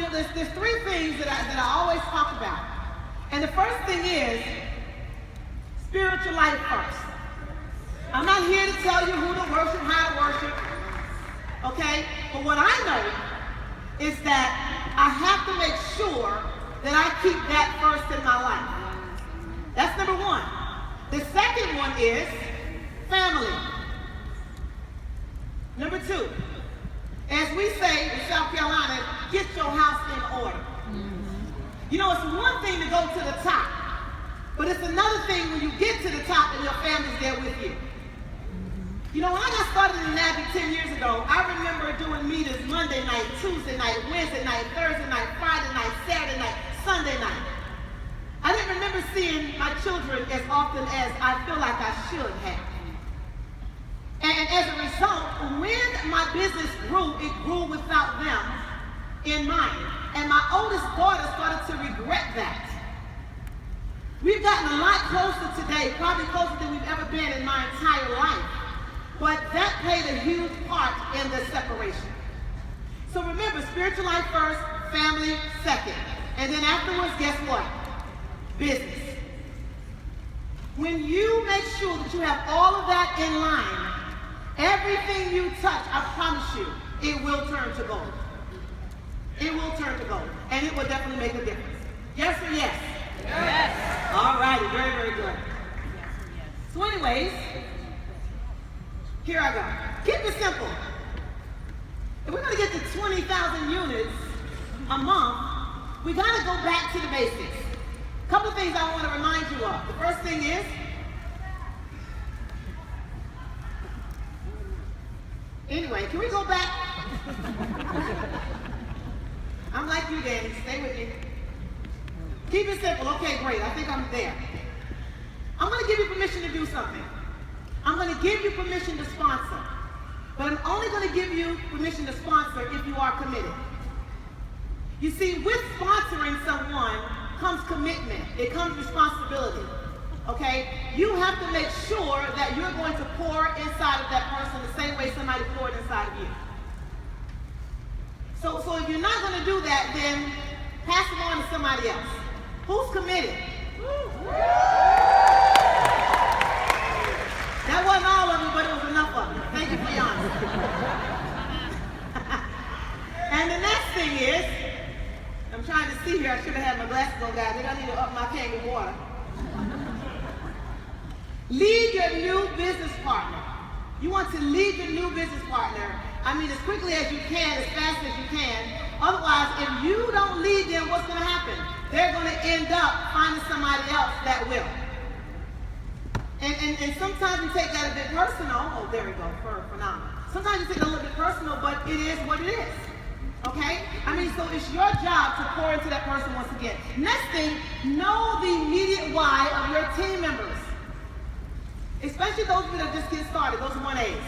there's three things that I always talk about. And the first thing is spiritual life first. I'm not here to tell you who to worship, how to worship, okay? But what I know is that I have to make sure that I keep that first in my life. That's number one. The second one is family. Number two, as we say in South Carolina, get your house in order. You know, it's one thing to go to the top, but it's another thing when you get to the top and your family's there with you. You know, when I got started in Enagic 10 years ago, I remember doing meetings Monday night, Tuesday night, Wednesday night, Thursday night, Friday night, Saturday night, Sunday night. I didn't remember seeing my children as often as I feel like I should have. And as a result, when my business grew, it grew without them in mind. And my oldest daughter started to regret that. We've gotten a lot closer today, probably closer than we've ever been in my entire life. But that played a huge part in the separation. So remember, spiritual life first, family second. And then afterwards, guess what? Business. When you make sure that you have all of that in line, everything you touch, I promise you, it will turn to gold. It will turn to gold. And it will definitely make a difference. Yes or yes? Yes. All righty, very, very good. So anyways, here I go. Keep it simple. If we're going to get to 20,000 units a month, we got to go back to the basics. A couple of things I want to remind you of. The first thing is, anyway, can we go back? I'm like you, Danny. Stay with me. Keep it simple. Okay, great. I think I'm there. I'm going to give you permission to do something. I'm going to give you permission to sponsor. But I'm only going to give you permission to sponsor if you are committed. You see, with sponsoring someone comes commitment. It comes responsibility. Okay? You have to make sure that you're going to pour inside of that person the same way somebody poured inside of you. So if you're not going to do that, then pass it on to somebody else. Who's committed? That wasn't all of you, but it was enough of you. Thank you for your honesty. And the next thing is, I'm trying to see here. I should have had my glasses on, guys. I think I need to up my can of water. Lead your new business partner. You want to lead your new business partner, I mean, as quickly as you can, as fast as you can. Otherwise, if you don't lead them, what's going to happen? They're going to end up finding somebody else that will. And sometimes we take that a bit personal. Oh, there we go. Phenomenal. Sometimes you take it a little bit personal, but it is what it is. Okay? I mean, so it's your job to pour into that person once again. Next thing, know the immediate why of your team members. Especially those that are just getting started, those 1As.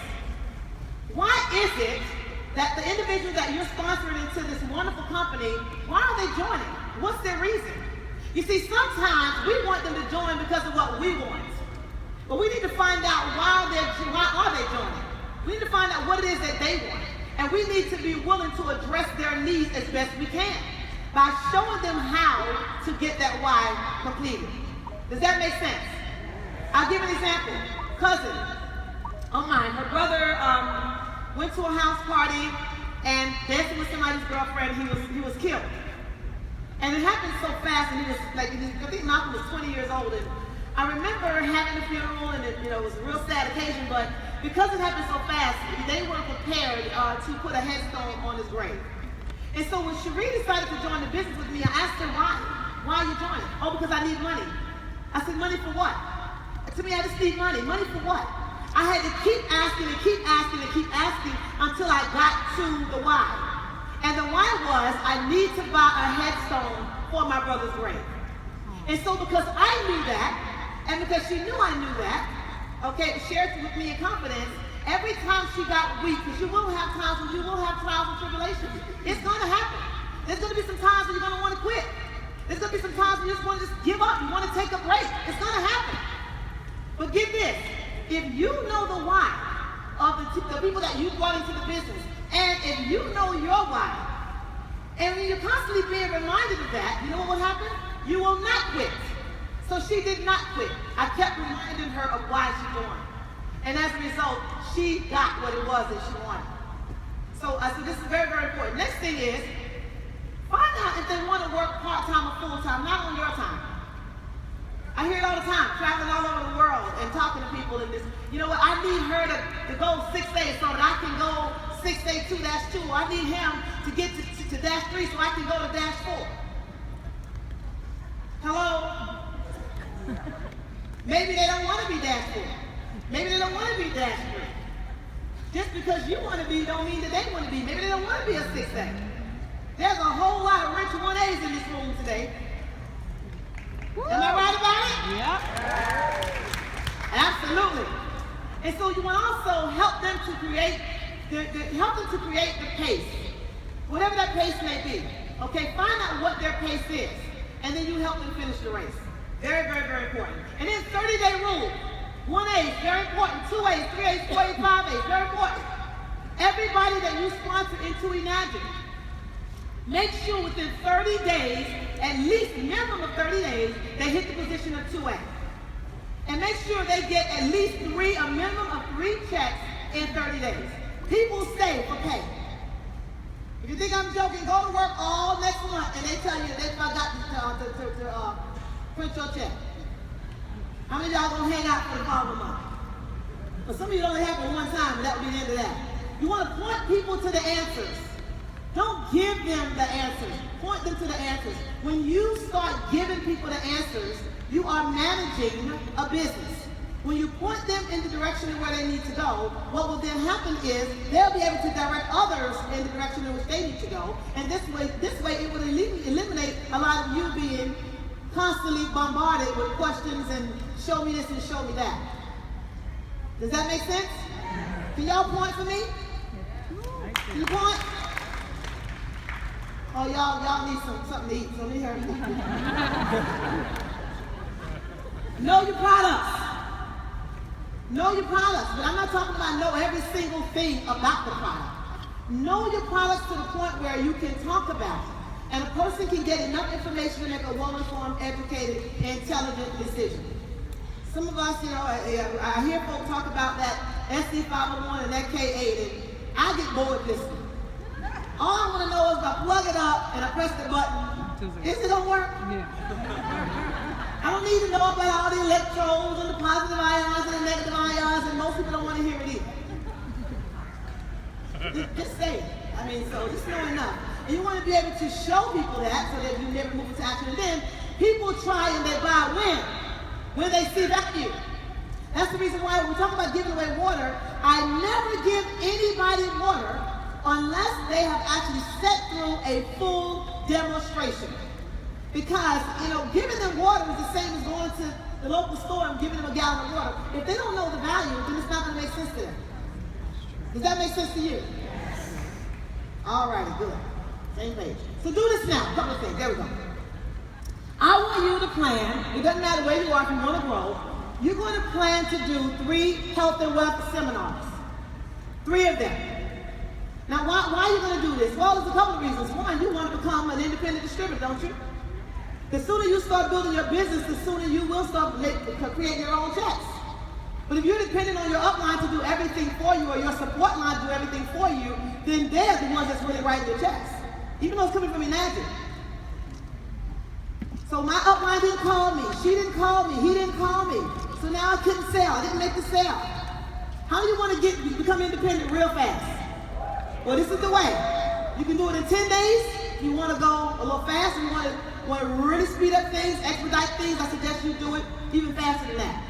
Why is it that the individuals that you're sponsoring into this wonderful company, why are they joining? What's their reason? You see, sometimes we want them to join because of what we want. But we need to find out why are they joining. We need to find out what it is that they want. And we need to be willing to address their needs as best we can by showing them how to get that why completed. Does that make sense? I'll give an example. Cousin of mine, her brother went to a house party and dancing with somebody's girlfriend. He was killed. And it happened so fast, and he was like, I think Malcolm was 20 years old. And I remember having the funeral, and it was a real sad occasion, but because it happened so fast, they were prepared to put a headstone on his grave. And so when Cherie decided to join the business with me, I asked her why. Why are you joining? Oh, because I need money. I said, money for what? To me, I just need money. Money for what? I had to keep asking and keep asking and keep asking until I got to the why. And the why was, I need to buy a headstone for my brother's grave. And so because I knew that, and because she knew I knew that, okay, shared with me in confidence, every time she got weak, because you will have times when you will have trials and tribulations. It's going to happen. There's going to be some times when you're going to want to quit. There's going to be some times when you just want to give up. You want to take a break. It's going to happen. But get this. If you know the why of the people that you brought into the business, and if you know your why, And when you're constantly being reminded of that, you know what will happen? You will not quit. So she did not quit. I kept reminding her of why she joined. And as a result, she got what it was that she wanted. So this is very, very important. Next thing is, find out if they want to work part-time or full-time, not on your time. I hear it all the time, traveling all over the world and talking to people in this. You know what, I need her to go 6 days so that I can go 6 day 2-2. I need him to get to -3 so I can go to -4. Hello? Maybe they don't want to be -4. Maybe they don't want to be -3. Just because you want to be don't mean that they want to be. Maybe they don't want to be a 6 day. There's a whole lot of rich 1As in this room today. Am I right about it? Yep. Absolutely. And so you want to also help them to create the pace, whatever that pace may be. Okay, find out what their pace is, and then you help them finish the race. Very, very, very important. And then 30-day rule. 1A, very important. 2A's, 3A's, 4A's, 5A's, very important. Everybody that you sponsor into Enagic, make sure within 30 days, at least minimum of 30 days, they hit the position of 2A. And make sure they get at least a minimum of 3 checks in 30 days. People stay for pay. If you think I'm joking, go to work all next month and they tell you they forgot to print your check. How many of y'all gonna hang out for the following month? But some of you only happen one time, and that will be the end of that. You want to point people to the answers. Don't give them the answers. Point them to the answers. When you start giving people the answers, you are managing a business. When you point them in the direction of where they need to go, what will then happen is they'll be able to direct others in the direction in which they need to go. And this way it will eliminate a lot of you being constantly bombarded with questions and show me this and show me that. Does that make sense? Can y'all point for me? Can you point? Oh, y'all need something to eat, so let me hurry. Know your products. Know your products, but I'm not talking about know every single thing about the product. Know your products to the point where you can talk about it. And a person can get enough information to make a well-informed, educated, intelligent decision. Some of us, you know, I hear folks talk about that SC501 and that K8, and I get bored listening. All I want to know is if I plug it up and I press the button, is it gonna work? Yeah. I don't need to know about all the electrodes and the positive ions and the negative ions, and most people don't want to hear it either. Just say it. I mean, so just know enough. And you want to be able to show people that so that you never move into action. And then people try and they buy when they see value. That's the reason why when we talk about giving away water, I never give anybody water unless they have actually sat through a full demonstration. Because, you know, giving them water is the same as going to the local store and giving them a gallon of water. If they don't know the value, then it's not going to make sense to them. Does that make sense to you? All righty, good. Same page. So do this now. A couple of things. There we go. I want you to plan. It doesn't matter where you are if you want to grow. You're going to plan to do 3 health and wealth seminars. 3 of them. Now, why are you going to do this? Well, there's a couple of reasons. One, you want to become an independent distributor, don't you? The sooner you start building your business, the sooner you will start creating your own checks. But if you're dependent on your upline to do everything for you or your support line to do everything for you, then they're the ones that's really writing your checks. Even though it's coming from Enagic. So my upline didn't call me. She didn't call me. He didn't call me. So now I couldn't sell. I didn't make the sale. How do you want to become independent real fast? Well, this is the way. You can do it in 10 days. If you want to go a little fast and you want to really speed up things, expedite things, I suggest you do it even faster than that.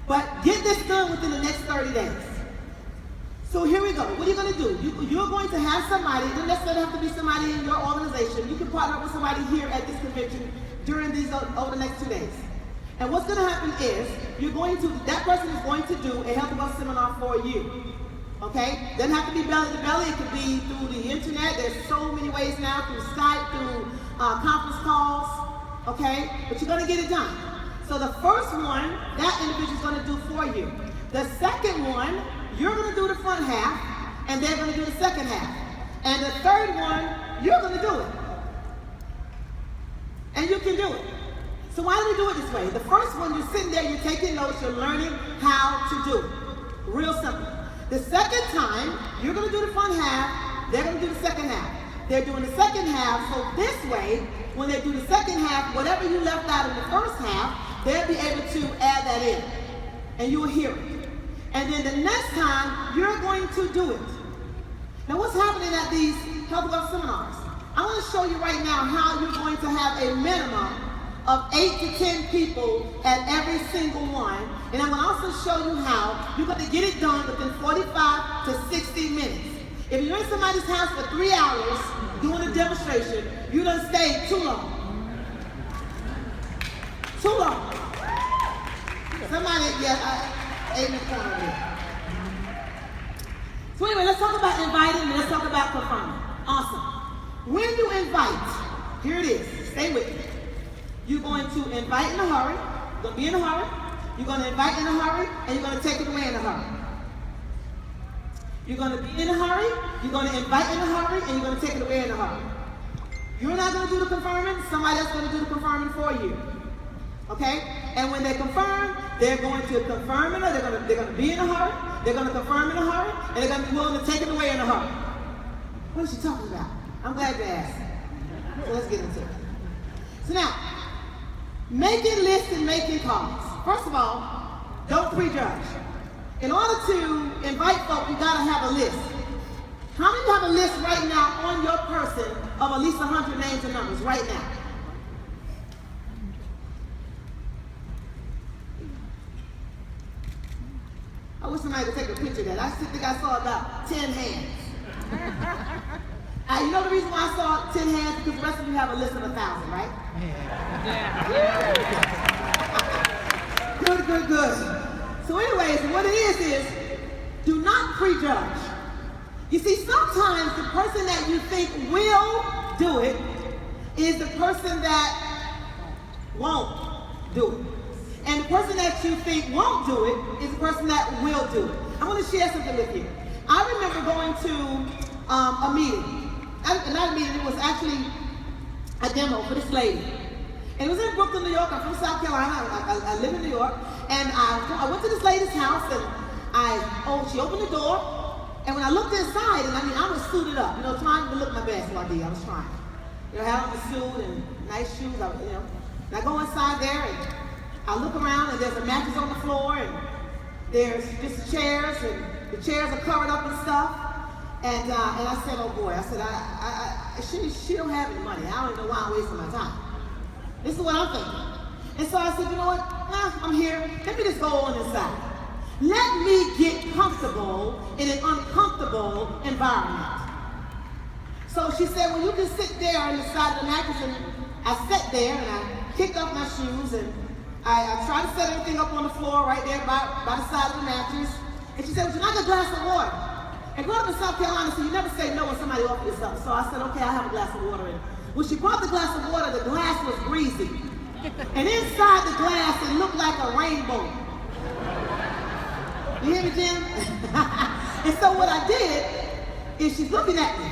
But get this done within the next 30 days. So here we go. What are you going to do? You're going to have somebody. It doesn't necessarily have to be somebody in your organization. You can partner up with somebody here at this convention during these over the next 2 days. And what's going to happen is that person is going to do a health and wealth seminar for you. Okay? Doesn't have to be belly to belly. It could be through the internet. There's so many ways now, through Skype, through conference calls. Okay? But you're going to get it done. So the first one, that individual is going to do for you. The second one, you're going to do the front half, and they're going to do the second half. And the third one, you're going to do it. And you can do it. So why do we do it this way? The first one, you're sitting there, you're taking notes, you're learning how to do it. Real simple. The second time, you're going to do the front half, they're going to do the second half. They're doing the second half, so this way, when they do the second half, whatever you left out in the first half, they'll be able to add that in. And you'll hear it. And then the next time, you're going to do it. Now what's happening at these health wealth seminars? I want to show you right now how you're going to have a minimum of 8 to 10 people at every single one. And I'm going to also show you how you're going to get it done within 45 to 60 minutes. If you're in somebody's house for 3 hours doing a demonstration, you done stayed too long. Too long. Somebody, ate in the corner there. So anyway, let's talk about inviting and let's talk about confirming. Awesome. When you invite, here it is. Stay with me. You're going to invite in a hurry. You're going to be in a hurry. You're going to invite in a hurry, and you're going to take it away in a hurry. You're going to be in a hurry. You're going to invite in a hurry, and you're going to take it away in a hurry. You're not going to do the confirming. Somebody else is going to do the confirming for you. Okay? And when they confirm, they're going to confirm in a hurry. They're going to be in a hurry. They're going to confirm in a hurry, and they're going to be willing to take it away in a hurry. What is she talking about? I'm glad you asked. So let's get into it. So now, making lists and making calls. First of all, don't prejudge. In order to invite folk, you gotta have a list. How many of you have a list right now on your person of at least 100 names and numbers right now? I wish somebody could take a picture of that. I think I saw about 10 hands. You know the reason why I saw 10 hands? Because the rest of you have a list of 1,000, right? Yeah. Good. So anyways, what it is do not prejudge. You see, sometimes the person that you think will do it is the person that won't do it. And the person that you think won't do it is the person that will do it. I want to share something with you. I remember going to a meeting. Not a meeting, it was actually a demo for this lady. And it was in Brooklyn, New York. I'm from South Carolina. I live in New York. And I went to this lady's house, and she opened the door. And when I looked inside, and I was suited up, trying to look my best while I was trying. I had on a suit and nice shoes, And I go inside there, and I look around, and there's a mattress on the floor, and there's just chairs, and the chairs are covered up and stuff. And I said, oh boy, she don't have any money. I don't even know why I'm wasting my time. This is what I'm thinking. And so I said, you know what? I'm here. Let me just go on inside. Let me get comfortable in an uncomfortable environment. So she said, well, you can sit there on the side of the mattress. And I sat there and I kicked off my shoes and I tried to set everything up on the floor right there by the side of the mattress. And she said, would you like a glass of water? And growing up in South Carolina, so you never say no when somebody offers you something. So I said, okay, I'll have a glass of water. And when she brought the glass of water, the glass was greasy. And inside the glass, it looked like a rainbow. You hear me, Jim? And so what I did is she's looking at me.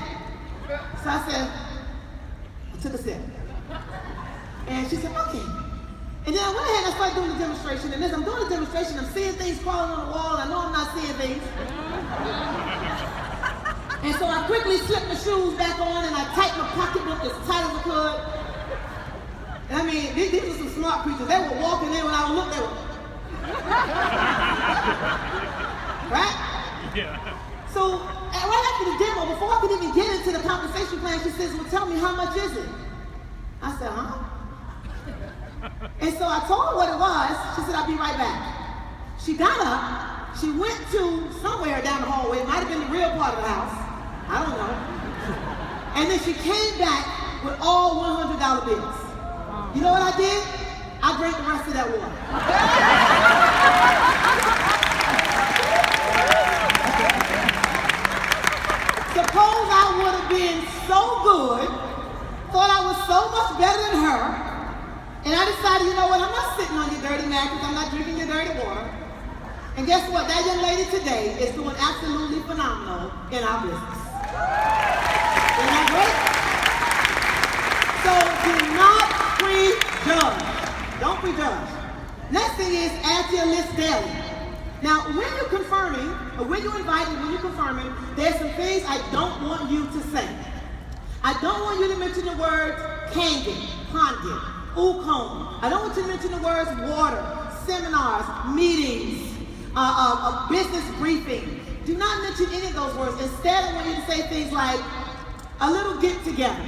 So I said, I took a sip. And she said, okay. And then I went ahead and I started doing the demonstration. And as I'm doing the demonstration, I'm seeing things crawling on the wall. I know I'm not seeing things. And so I quickly slipped my shoes back on and I tightened my pocketbook as tight as I could. And I mean, these were some smart creatures. They were walking in when I would look, they were. Right? Yeah. So right after the demo, before I could even get into the compensation plan, she says, well, tell me, how much is it? I said, huh? And so I told her what it was. She said, I'll be right back. She got up. She went to somewhere down the hallway. It might have been the real part of the house. I don't know. And then she came back with all $100 bills. You know what I did? I drank the rest of that water. Suppose I would have been so good, thought I was so much better than her, and I decided, you know what, I'm not sitting on your dirty mattress, I'm not drinking your dirty water. And guess what? That young lady today is doing absolutely phenomenal in our business. Isn't that great? So do not prejudge. Next thing is add to your list daily. Now, when you're confirming, or when you're inviting, when you're confirming, there's some things I don't want you to say. I don't want you to mention the words Kangen, Kangen, Ukon. I don't want you to mention the words water, seminars, meetings, business briefing. Do not mention any of those words. Instead, I want you to say things like a little get together.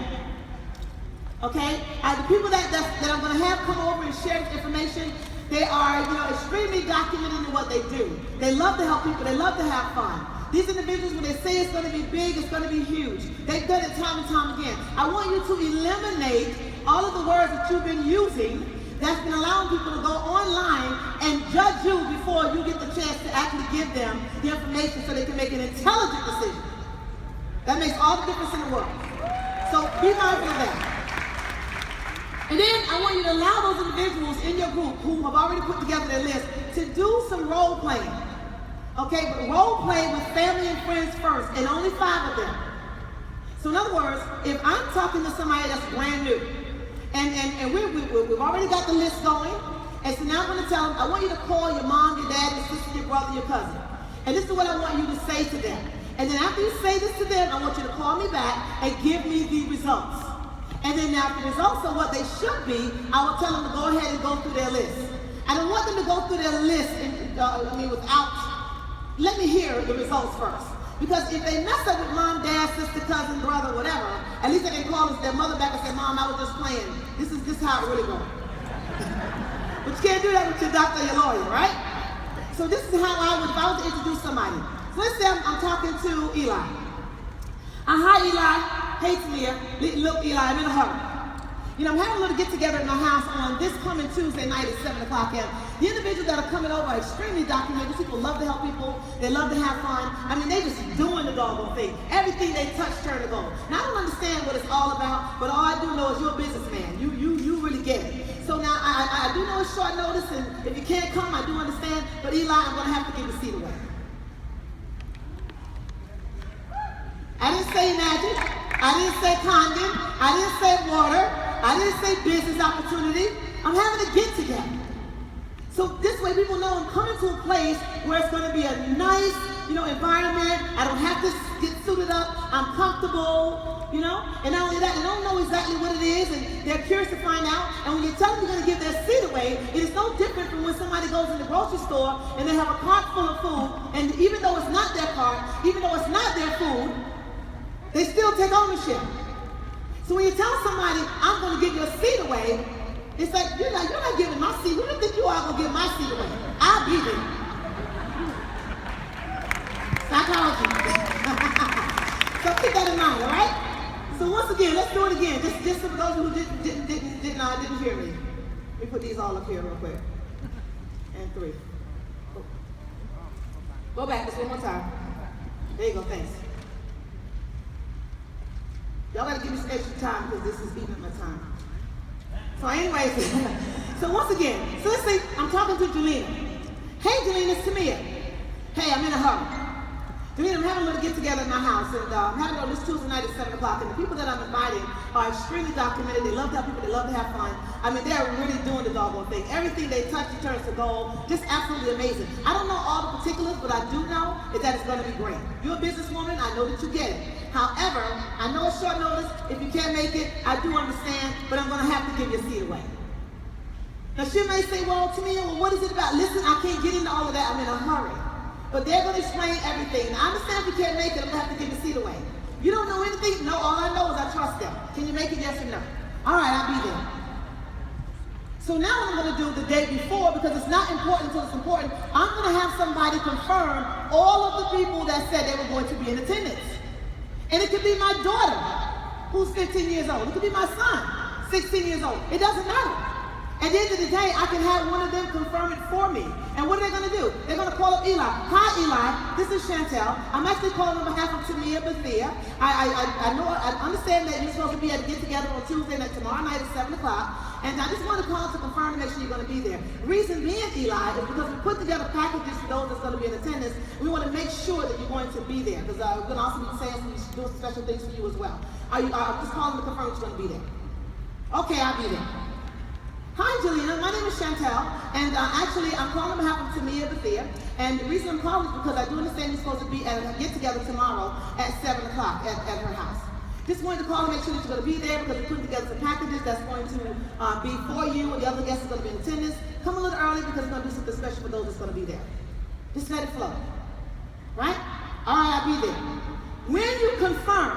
Okay? The people that I'm going to have come over and share this information, they are, extremely documented in what they do. They love to help people. They love to have fun. These individuals, when they say it's going to be big, it's going to be huge. They've done it time and time again. I want you to eliminate all of the words that you've been using that's been allowing people to go online and judge you before you get the chance to actually give them the information so they can make an intelligent decision. That makes all the difference in the world. So be mindful of that. And then I want you to allow those individuals in your group who have already put together their list to do some role playing. Okay, but role play with family and friends first, and only 5 of them. So in other words, if I'm talking to somebody that's brand new, and we've already got the list going, and so now I'm going to tell them, I want you to call your mom, your dad, your sister, your brother, your cousin. And this is what I want you to say to them. And then after you say this to them, I want you to call me back and give me the results. And then now, if the results are what they should be, I will tell them to go ahead and go through their list. I don't want them to go through their list let me hear the results first. Because if they mess up with mom, dad, sister, cousin, brother, whatever, at least they can call their mother back and say, Mom, I was just playing. This is how it really goes. But you can't do that with your doctor or your lawyer, right? So this is how I would, if I was to introduce somebody. So let's say I'm talking to Eli. Hi, Eli. Hey, Tamia. Look, Eli, I'm in a hurry. I'm having a little get-together in my house on this coming Tuesday night at 7 o'clock p.m. The individuals that are coming over are extremely documented. People love to help people. They love to have fun. I mean, they just doing the doggone thing. Everything they touch turn to gold. Now, I don't understand what it's all about, but all I do know is you're a businessman. You really get it. So now, I do know it's short notice, and if you can't come, I do understand. But Eli, I'm going to have to give the seat away. I didn't say Enagic. I didn't say Kangen. I didn't say water. I didn't say business opportunity. I'm having a get together. So this way people know I'm coming to a place where it's going to be a nice, environment. I don't have to get suited up. I'm comfortable, And not only that, they don't know exactly what it is, and they're curious to find out. And when you tell them you're going to give their seat away, it is no different from when somebody goes in the grocery store and they have a cart full of food, and even though it's not their cart, even though it's not their food, they still take ownership. So when you tell somebody, I'm going to give your seat away, it's like, you're not giving my seat. Who do you think you are going to give my seat away? I'll be there. Psychology. So keep that in mind, all right? So once again, let's do it again. Just for those who didn't hear me. Let me put these all up here real quick. And 3. Go back just one more time. There you go, thanks. Y'all gotta give me some extra time because this is eating up my time. So anyways, so once again, so let's say I'm talking to Jelena. Hey Jelena, it's Tamia. Hey, I'm in a hurry. Jelena, I'm having a little get together in my house, and I'm having it on this Tuesday night at 7 o'clock, and the people that I'm inviting are extremely documented. They love to help people, they love to have fun. I mean, they're really doing the doggone thing. Everything they touch turns to gold. Just absolutely amazing. I don't know all the particulars, but I do know is that it's gonna be great. You're a businesswoman, I know that you get it. However, I know it's short notice. If you can't make it, I do understand, but I'm going to have to give your seat away. Now, she may say, well, Tamia, what is it about? Listen, I can't get into all of that. I'm in a hurry. But they're going to explain everything. Now, I understand if you can't make it, I'm going to have to give your seat away. You don't know anything? No, all I know is I trust them. Can you make it, yes or no? All right, I'll be there. So now what I'm going to do the day before, because it's not important until it's important, I'm going to have somebody confirm all of the people that said they were going to be in attendance. And it could be my daughter, who's 15 years old. It could be my son, 16 years old. It doesn't matter. At the end of the day, I can have one of them confirm it for me. And what are they going to do? They're going to call up Eli. Hi, Eli. This is Chantel. I'm actually calling on behalf of Tamia Bethia. I understand that you're supposed to be at a get-together on Tuesday night, tomorrow night at 7 o'clock. And I just want to call to confirm to make sure you're going to be there. The reason being, Eli, is because we put together packages for those that's going to be in attendance. We want to make sure that you're going to be there. Because we're going to also be saying some special things for you as well. I'm just calling to confirm that you're going to be there. Okay, I'll be there. Hi, Jelena. My name is Chantel, and actually, I'm calling on behalf of Tamia Bethia. And the reason I'm calling is because I do understand you're supposed to be at a get-together tomorrow at 7 o'clock at her house. Just wanted to call and make sure that you're going to be there because we're putting together some packages that's going to be for you, and the other guests are going to be in attendance. Come a little early because we're going to do something special for those that's going to be there. Just let it flow. Right? All right, I'll be there. When you confirm,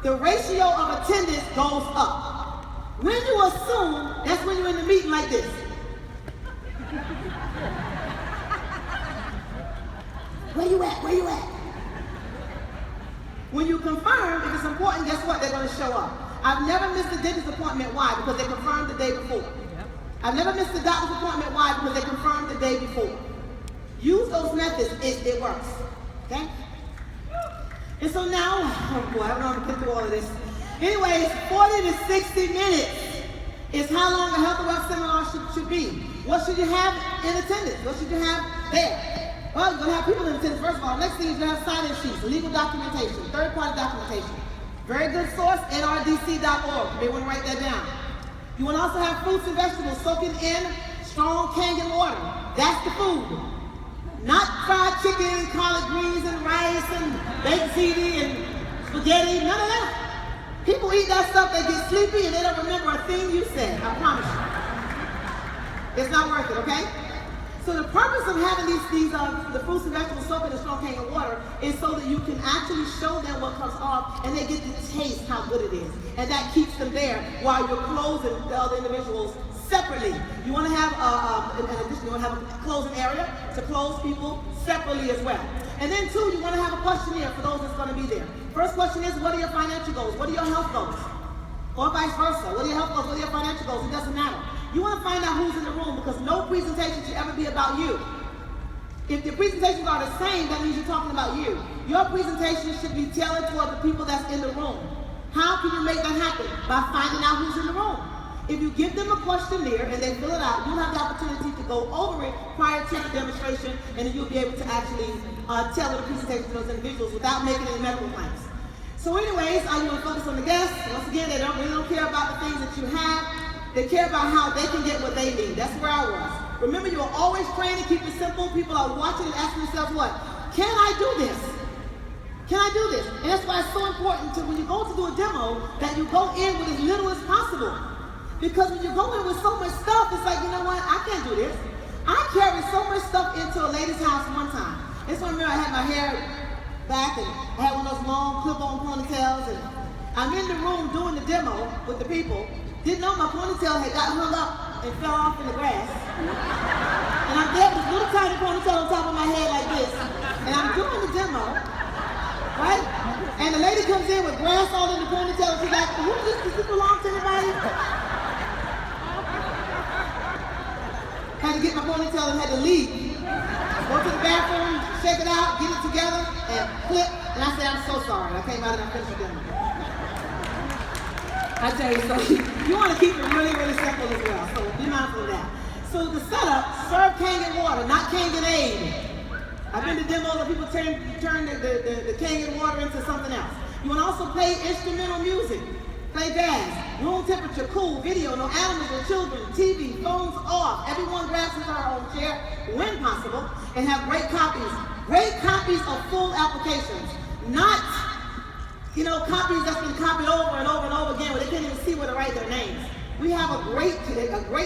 the ratio of attendance goes up. When you assume, that's when you're in the meeting like this. Where you at? Where you at? When you confirm, if it's important, guess what? They're going to show up. I've never missed a dentist appointment. Why? Because they confirmed the day before. I've never missed a doctor's appointment. Why? Because they confirmed the day before. Use those methods. It works. Okay? And so now, oh boy, I don't know how to get through all of this. Anyways, 40 to 60 minutes is how long a health and wealth seminar should be. What should you have in attendance? What should you have there? Well, you're going to have people in attendance, first of all. Next thing is you're going to have sign-in sheets, legal documentation, third-party documentation. Very good source, nrdc.org. You may want to write that down. You want to also have fruits and vegetables soaking in strong Kangen water. That's the food. Not fried chicken, collard greens, and rice, and baked ziti, and spaghetti, none of that. People eat that stuff, they get sleepy, and they don't remember a thing you said, I promise you. It's not worth it, okay? So the purpose of having the fruits and vegetables soaked in strong Kangen water is so that you can actually show them what comes off, and they get to taste how good it is. And that keeps them there while you're closing the other individuals separately. You want to have, in addition, you want to have a closing area to close people separately as well. And then two, you want to have a questionnaire for those that's going to be there. First question is, what are your financial goals? What are your health goals? Or vice versa. What are your health goals? What are your financial goals? It doesn't matter. You want to find out who's in the room because no presentation should ever be about you. If your presentations are the same, that means you're talking about you. Your presentation should be tailored toward the people that's in the room. How can you make that happen? By finding out who's in the room. If you give them a questionnaire and they fill it out, you'll have the opportunity to go over it prior to the demonstration, and then you'll be able to actually tailor the presentation to those individuals without making any medical claims. So anyways, I want to focus on the guests. Once again, they really don't care about the things that you have. They care about how they can get what they need. That's where I was. Remember, you are always trying to keep it simple. People are watching and asking themselves, what? Can I do this? Can I do this? And that's why it's so important to, when you go to do a demo, that you go in with as little as possible. Because when you go in with so much stuff, it's like, you know what? I can't do this. I carried so much stuff into a lady's house one time. It's when I remember I had my hair back and I had one of those long clip-on ponytails, and I'm in the room doing the demo with the people. Didn't know my ponytail had got hung up and fell off in the grass. And I'm there with this little tiny ponytail on top of my head like this. And I'm doing the demo, right? And the lady comes in with grass all in the ponytail, and she's like, who does this belong to anybody? Had to get my ponytail and had to leave. Go to the bathroom, shake it out, get it together, and clip. And I said, I'm so sorry. I came out and I finished the demo. I tell you, so you want to keep it really, really simple as well. So be mindful of that. So the setup, serve Kangen water, not Kangen-Aid. I've been to demos where people turn the Kangen water into something else. You want to also play instrumental music. Play jazz, room temperature, cool, video, no animals or children, TV, phones off. Everyone grabs his or her own chair when possible, and have great copies of full applications. Not, copies that's been copied over and over and over again where they can't even see where to write their names. We have a great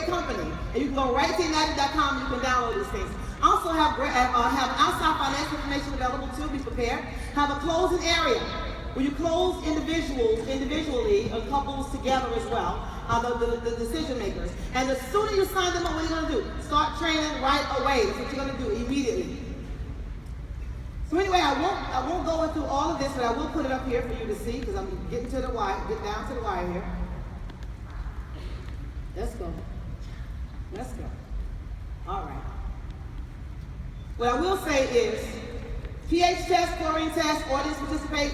company, and you can go right to Enagic.com and you can download these things. Also have outside financial information available too, be prepared. Have a closing area where you close individually, or couples together as well, the decision makers. And the sooner you sign them up, what are you going to do? Start training right away. That's what you're going to do immediately. So anyway, I won't go through all of this, but I will put it up here for you to see, because I'm getting to the wire, get down to the wire here. Let's go. All right. What I will say is, pH test, chlorine test, audience participate.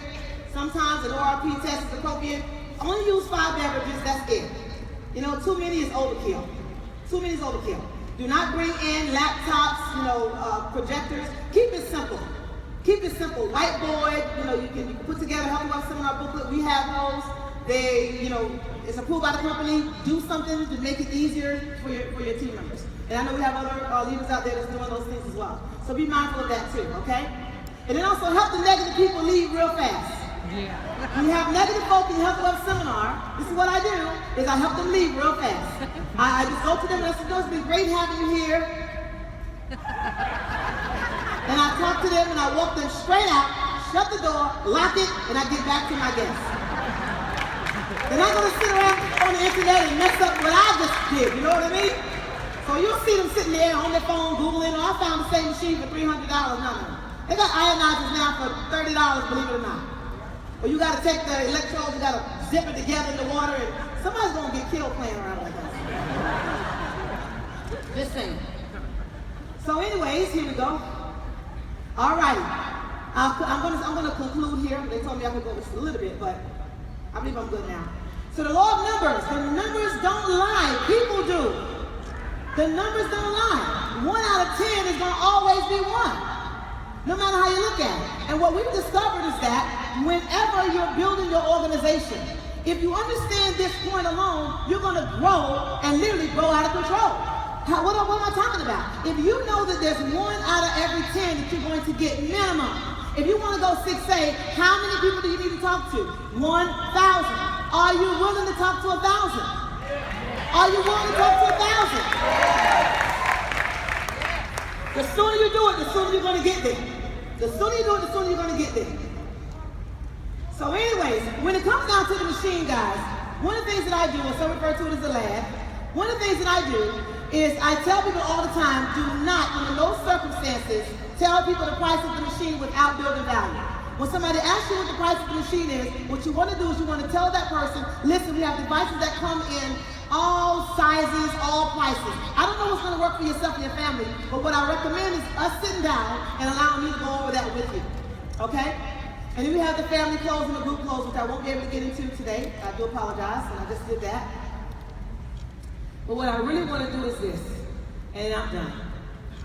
Sometimes an ORP test is appropriate. Only use 5 beverages, that's it. Too many is overkill. Do not bring in laptops, projectors. Keep it simple. Whiteboard, you can put together a Health and Wealth seminar booklet. We have those. they, it's approved by the company. Do something to make it easier for your team members. And I know we have other leaders out there that's doing those things as well. So be mindful of that too, okay? And then also help the negative people leave real fast. Yeah. When you have negative folk in your Health Wealth seminar, this is what I do, is I help them leave real fast. I just go to them and I say, it's been great having you here. And I talk to them and I walk them straight out, shut the door, lock it, and I get back to my guests. They're not going to sit around on the internet and mess up what I just did, you know what I mean? So you'll see them sitting there on their phone, Googling, I found the same machine for $300. No. They got ionizers now for $30, believe it or not. Or you got to take the electrodes, you got to zip it together in the water, and somebody's going to get killed playing around like that. Just saying. So anyways, here we go. All righty. I'm going to conclude here. They told me I could go just a little bit, but I believe I'm good now. So the law of numbers. The numbers don't lie. People do. The numbers don't lie. 1 out of 10 is going to always be 1. No matter how you look at it. And what we've discovered is that whenever you're building your organization, if you understand this point alone, you're going to grow and literally grow out of control. What am I talking about? If you know that there's 1 out of every 10 that you're going to get minimum. If you want to go 6A, how many people do you need to talk to? 1,000. Are you willing to talk to 1,000? Are you willing to talk to 1,000? The sooner you do it, the sooner you're going to get there. The sooner you do it, the sooner you're going to get there. So anyways, when it comes down to the machine, guys, one of the things that I do, or some refer to it as a lab, one of the things that I do is I tell people all the time, do not, under no circumstances, tell people the price of the machine without building value. When somebody asks you what the price of the machine is, what you want to do is you want to tell that person, listen, we have devices that come in all sizes, all prices. I don't know what's going to work for yourself and your family, but what I recommend is us sitting down and allowing me to go over that with you. Okay? And then we have the family clothes and the group clothes, which I won't be able to get into today. I do apologize, and I just did that. But what I really want to do is this, and I'm done.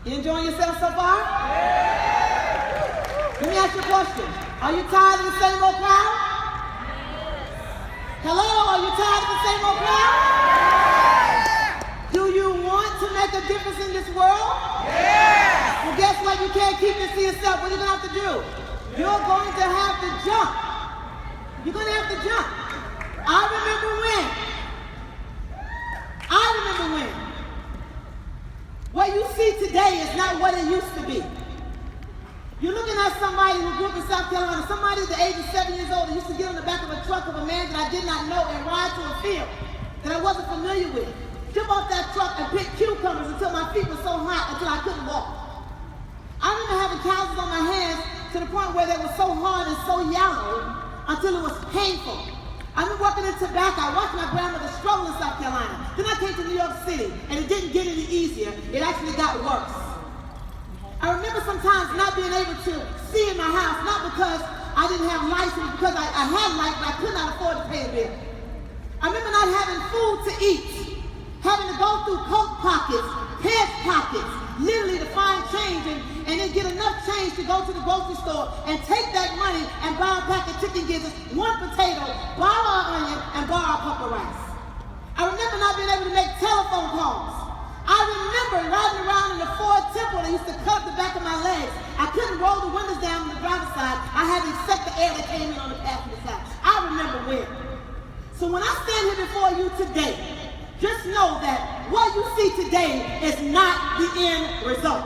You enjoying yourself so far? Let me ask you a question. Are you tired of the same old crowd? Hello, are you tired of the same old crowd? Do you want to make a difference in this world? Yeah. Well, guess what? You can't keep this to yourself. What are you going to have to do? You're going to have to jump. You're going to have to jump. I remember when. What you see today is not what it used to be. You're looking at somebody who grew up in South Carolina, somebody at the age of 7 years old that used to get on the back of a truck of a man that I did not know and ride to a field that I wasn't familiar with. Jump off that truck and pick cucumbers until my feet were so hot until I couldn't walk. I remember having calluses on my hands to the point where they were so hard and so yellow until it was painful. I remember working in tobacco. I watched my grandmother struggle in South Carolina. Then I came to New York City, and it didn't get any easier. It actually got worse. I remember sometimes not being able to see in my house, not because I didn't have lights, but because I had lights, but I could not afford to pay a bill. I remember not having food to eat, having to go through coat pockets, pants pockets, literally to find change and then get enough change to go to the grocery store and take that money and buy a pack of chicken gizzards, 1 potato, borrow an onion, and borrow a cup of rice. I remember not being able to make telephone calls. I remember riding around in the Ford Temple that used to cut the back of my legs. I couldn't roll the windows down on the driver's side. I had to accept the air that came in on the passenger side. I remember when. So when I stand here before you today, just know that what you see today is not the end result.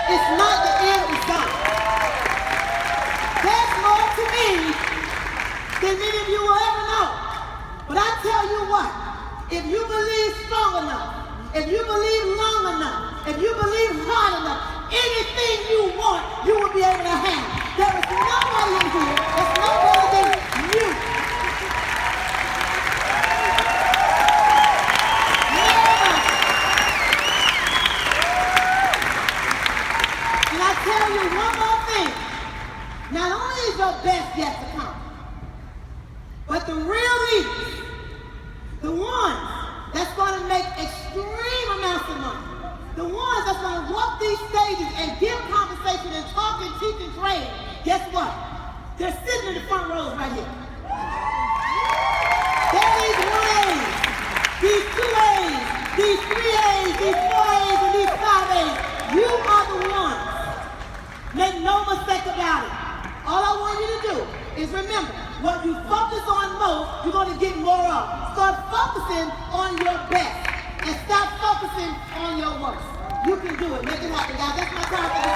It's not the end result. There's more to me than many of you will ever know. But I tell you what, if you believe strong enough, if you believe long enough, if you believe hard enough, anything you want, you will be able to have. There is nobody in here that's no better than you. And I tell you one more thing. Not only is your best yet to come, but the real leaders, the ones that's going to make extreme amounts of money, the ones that's going to walk these stages and give conversation and talk and teach and train, guess what? They're sitting in the front rows right here. 3 A's, these 4 A's, and these 5 A's. You are the ones. Make no mistake about it. All I want you to do is remember, what you focus on most, you're going to get more of. Start focusing on your best and stop focusing on your worst. You can do it. Make it happen, guys. That's my time for this.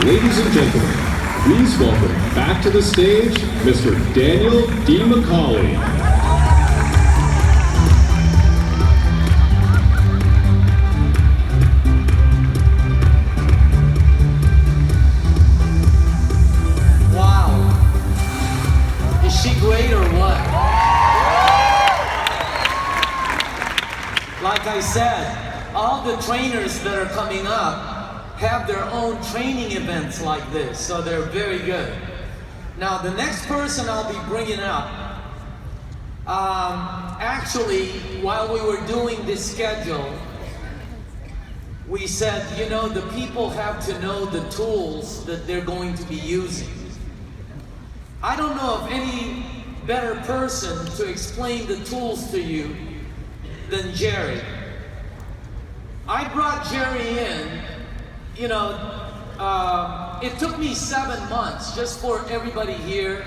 Ladies and gentlemen, please welcome back to the stage, Mr. Daniel D. McCauley. Wow. Is she great or what? Like I said, all the trainers that are coming up have their own training events like this, so they're very good. Now, the next person I'll be bringing up, actually, while we were doing this schedule, we said, you know, the people have to know the tools that they're going to be using. I don't know of any better person to explain the tools to you than Jerry. I brought Jerry in. You know, it took me 7 months just for everybody here.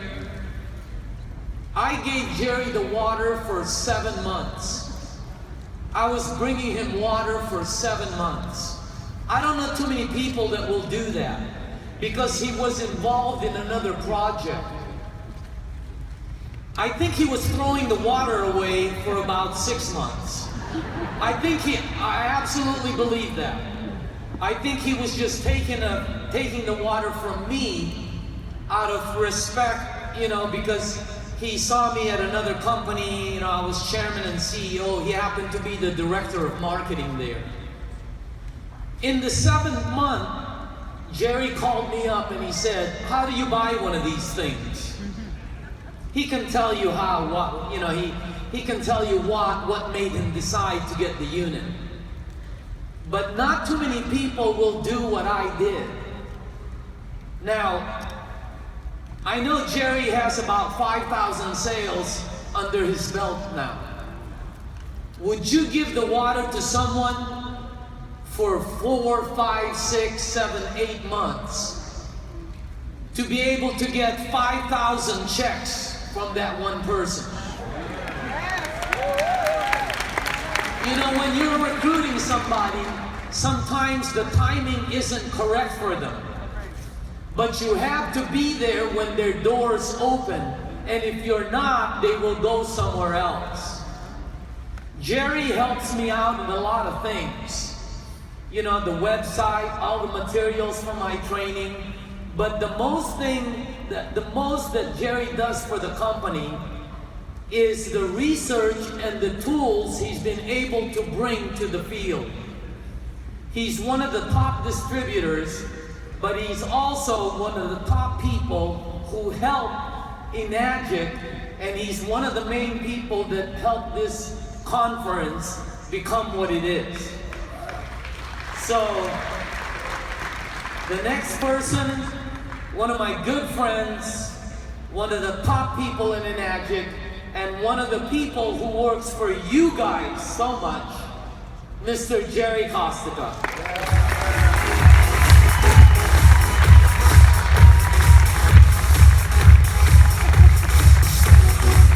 I gave Jerry the water for 7 months. I was bringing him water for 7 months. I don't know too many people that will do that because he was involved in another project. I think he was throwing the water away for about 6 months. I absolutely believe that. I think he was just taking the water from me out of respect, you know, because he saw me at another company, you know, I was chairman and CEO. He happened to be the director of marketing there. In the 7th month, Jerry called me up and he said, how do you buy one of these things? He can tell you he can tell you what made him decide to get the unit. But not too many people will do what I did. Now, I know Jerry has about 5,000 sales under his belt now. Would you give the water to someone for 4, 5, 6, 7, 8 months to be able to get 5,000 checks from that one person? You know, when you're recruiting somebody, sometimes the timing isn't correct for them. But you have to be there when their doors open. And if you're not, they will go somewhere else. Jerry helps me out in a lot of things. You know, the website, all the materials for my training. But the most that Jerry does for the company is the research and the tools he's been able to bring to the field. He's one of the top distributors, but he's also one of the top people who help Enagic, and he's one of the main people that helped this conference become what it is. So, the next person, one of my good friends, one of the top people in Enagic, and one of the people who works for you guys so much, Mr. Jerry Costiga.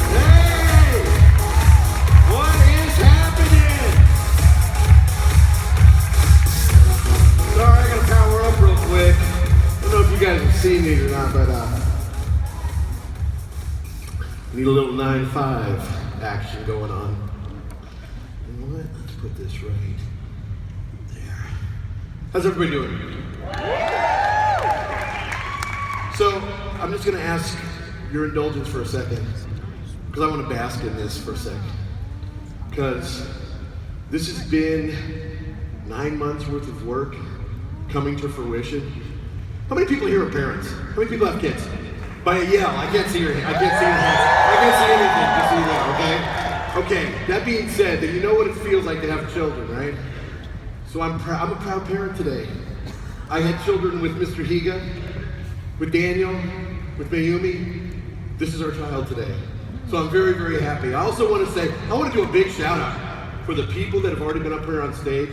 Hey! What is happening? Sorry, I gotta power up real quick. I don't know if you guys have seen me or not, but need a little 9-5 action going on. You know what? Let's put this right there. How's everybody doing? So, I'm just gonna ask your indulgence for a second, because I want to bask in this for a second. Because this has been 9 months worth of work coming to fruition. How many people here are parents? How many people have kids? By a yell, I can't see your hand. I can't see your hands. I can't see anything. Just so you know, okay? Okay, that that being said, then you know what it feels like to have children, right? So I'm a proud parent today. I had children with Mr. Higa, with Daniel, with Mayumi. This is our child today. So I'm very, very happy. I also want to say, I want to do a big shout out for the people that have already been up here on stage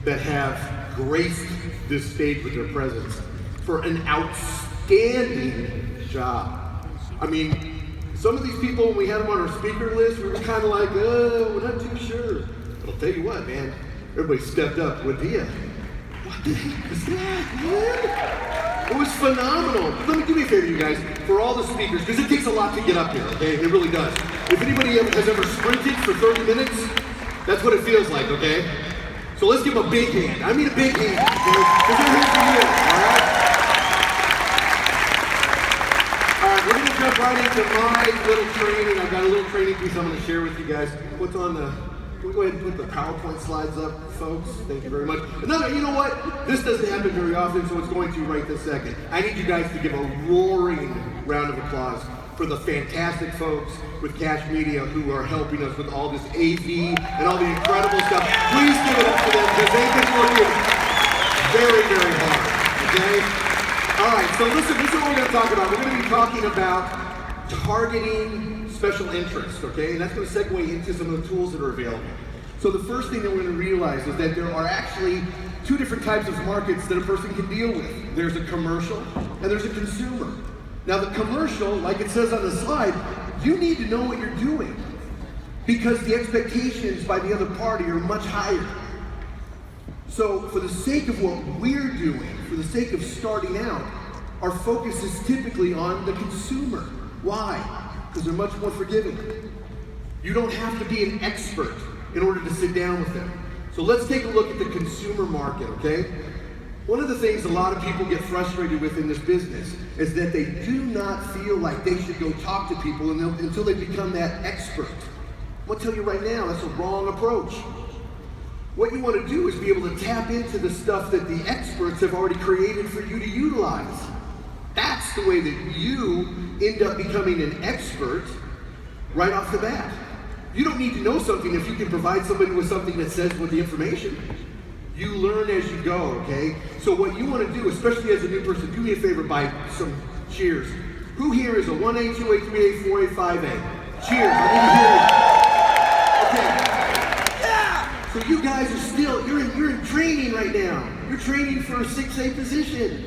that have graced this stage with their presence for an outstanding job. I mean, some of these people, when we had them on our speaker list, we were kind of like, oh, we're not too sure. But I'll tell you what, man, everybody stepped up with Dia. What the heck is that, man? It was phenomenal. Let me do me a favor, you guys, for all the speakers, because it takes a lot to get up here, okay? It really does. If anybody has ever sprinted for 30 minutes, that's what it feels like, okay? So let's give them a big hand. I mean a big hand, okay? Because they're here for you, all right? All right, we're going to jump right into my little training. I've got a little training piece I'm going to share with you guys. What's on the... Can we go ahead and put the PowerPoint slides up, folks? Thank you very much. Another, you know what? This doesn't happen very often, so it's going to right this second. I need you guys to give a roaring round of applause for the fantastic folks with Cash Media who are helping us with all this AV and all the incredible stuff. Please give it up for them because they've been working very, very hard, okay? All right, so listen, this is what we're going to talk about. We're going to be talking about targeting special interest, okay? And that's going to segue into some of the tools that are available. So the first thing that we're going to realize is that there are actually two different types of markets that a person can deal with. There's a commercial and there's a consumer. Now the commercial, like it says on the slide, you need to know what you're doing because the expectations by the other party are much higher. So for the sake of what we're doing, for the sake of starting out, our focus is typically on the consumer. Why? Because they're much more forgiving. You don't have to be an expert in order to sit down with them. So let's take a look at the consumer market, okay? One of the things a lot of people get frustrated with in this business is that they do not feel like they should go talk to people until they become that expert. I'm gonna tell you right now, that's a wrong approach. What you want to do is be able to tap into the stuff that the experts have already created for you to utilize. That's the way that you end up becoming an expert right off the bat. You don't need to know something if you can provide somebody with something that says with the information. You learn as you go, okay? So what you want to do, especially as a new person, do me a favor by some cheers. Who here is a 1A, 2A, 3A, 4A, 5A? Cheers, I need to hear it. Okay. Yeah! So you guys are still, you're in training right now. You're training for a 6A position.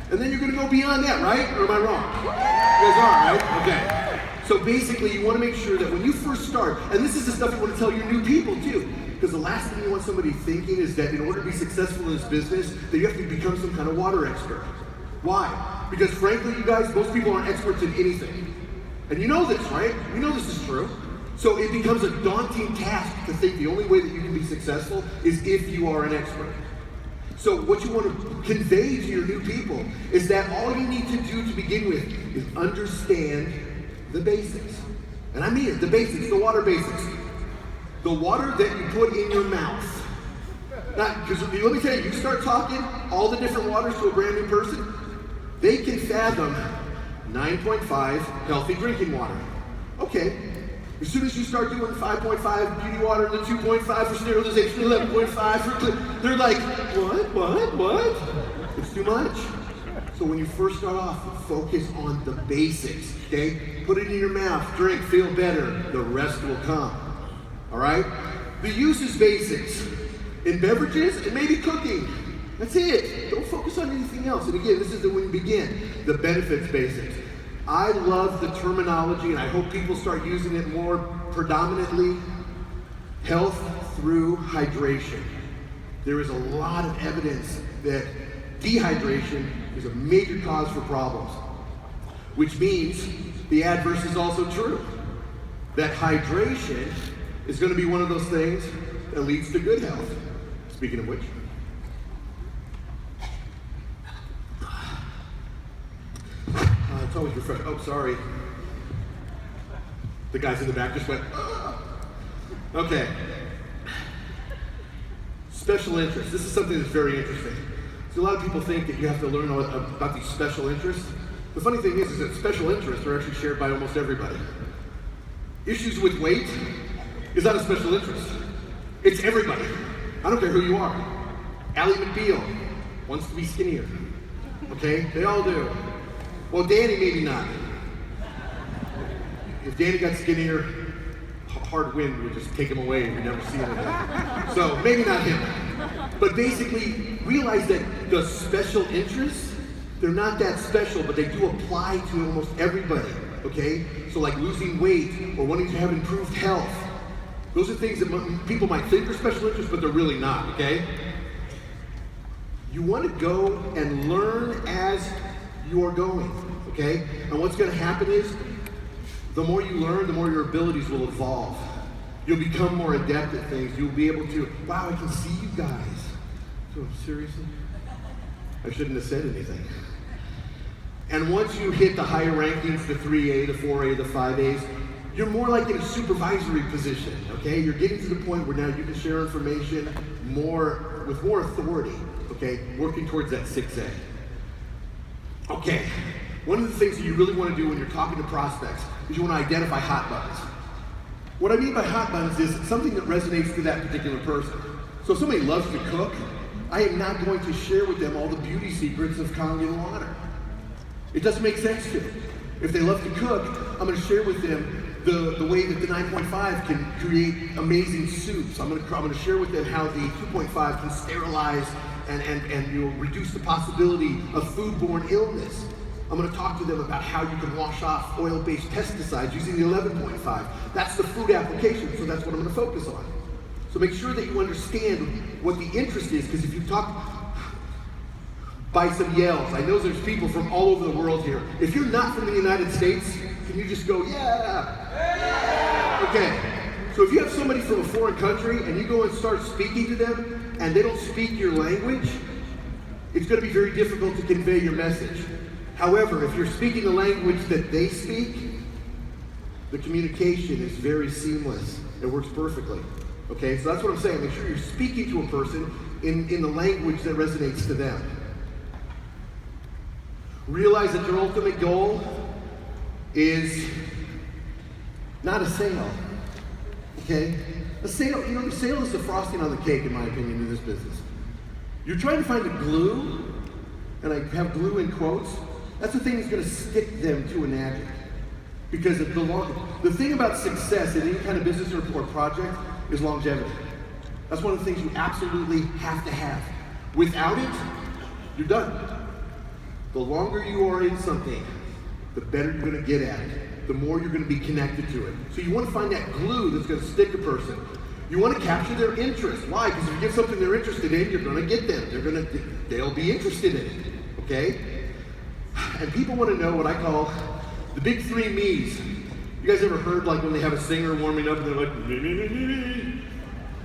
And then you're going to go beyond that, right? Or am I wrong? You guys are, right? Okay. So basically, you want to make sure that when you first start, and this is the stuff you want to tell your new people too, because the last thing you want somebody thinking is that in order to be successful in this business, that you have to become some kind of water expert. Why? Because frankly, you guys, most people aren't experts in anything. And you know this, right? You know this is true. So it becomes a daunting task to think the only way that you can be successful is if you are an expert. So what you want to convey to your new people is that all you need to do to begin with is understand the basics. And I mean it, the basics, the water basics. The water that you put in your mouth. Now, because let me tell you, you start talking all the different waters to a brand new person, they can fathom 9.5 healthy drinking water. Okay. As soon as you start doing 5.5 beauty water and the 2.5 for sterilization, 11.5 for they're like, what? It's too much. So when you first start off, focus on the basics, okay? Put it in your mouth, drink, feel better. The rest will come, all right? The use is basics. In beverages and maybe cooking. That's it. Don't focus on anything else. And again, this is when you begin. The benefits basics. I love the terminology, and I hope people start using it more predominantly. Health through hydration. There is a lot of evidence that dehydration is a major cause for problems, which means the adverse is also true. That hydration is going to be one of those things that leads to good health. Speaking of which, it's always refreshing. Oh, sorry. The guys in the back just went, Okay. Special interests. This is something that's very interesting. So a lot of people think that you have to learn about these special interests. The funny thing is that special interests are actually shared by almost everybody. Issues with weight, is not a special interest. It's everybody. I don't care who you are. Ally McBeal wants to be skinnier. Okay? They all do. Well, Danny, maybe not. If Danny got skinnier, hard wind would just take him away and we'd never see him again. So maybe not him. But basically, realize that the special interests, they're not that special, but they do apply to almost everybody. Okay? So like losing weight or wanting to have improved health. Those are things that people might think are special interests, but they're really not, okay? You want to go and learn as you are going, okay? And what's going to happen is, the more you learn, the more your abilities will evolve. You'll become more adept at things. You'll be able to, wow, I can see you guys. So seriously? I shouldn't have said anything. And once you hit the higher rankings, the 3A, the 4A, the 5As, you're more like in a supervisory position, okay? You're getting to the point where now you can share information with more authority, okay? Working towards that 6A. Okay, one of the things that you really want to do when you're talking to prospects is you want to identify hot buttons. What I mean by hot buttons is something that resonates to that particular person. So if somebody loves to cook, I am not going to share with them all the beauty secrets of Kangen water. It doesn't make sense to them. If they love to cook, I'm going to share with them the way that the 9.5 can create amazing soups. I'm going to share with them how the 2.5 can sterilize and reduce the possibility of foodborne illness. I'm going to talk to them about how you can wash off oil-based pesticides using the 11.5. That's the food application, so that's what I'm going to focus on. So make sure that you understand what the interest is, because if you talk by some yells, I know there's people from all over the world here. If you're not from the United States, can you just go, yeah? Okay, so if you have somebody from a foreign country and you go and start speaking to them and they don't speak your language, it's going to be very difficult to convey your message. However, if you're speaking the language that they speak, the communication is very seamless. It works perfectly. Okay, so that's what I'm saying. Make sure you're speaking to a person in the language that resonates to them. Realize that your ultimate goal is not a sale. Okay? A sale, the sale is the frosting on the cake, in my opinion, in this business. You're trying to find a glue, and I have glue in quotes. That's the thing that's going to stick them to Enagic. Because the thing about success in any kind of business or project is longevity. That's one of the things you absolutely have to have. Without it, you're done. The longer you are in something, the better you're going to get at it. The more you're going to be connected to it. So you want to find that glue that's going to stick a person. You want to capture their interest. Why? Because if you give something they're interested in, you're going to get them. They'll be interested in it. Okay? And people want to know what I call the big 3 me's. You guys ever heard like when they have a singer warming up and they're like, me, me, me, me, me?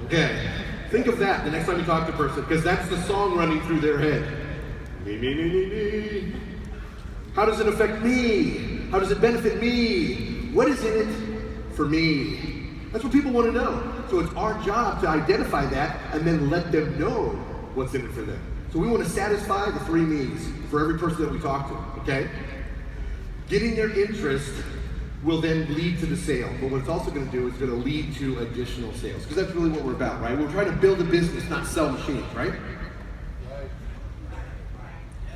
Okay. Think of that the next time you talk to a person, because that's the song running through their head. Me, me, me, me, me. How does it affect me? How does it benefit me? What is in it for me? That's what people want to know. So it's our job to identify that and then let them know what's in it for them. So we want to satisfy the 3 me's for every person that we talk to, okay? Getting their interest will then lead to the sale. But what it's also going to do is going to lead to additional sales. Because that's really what we're about, right? We're trying to build a business, not sell machines, right?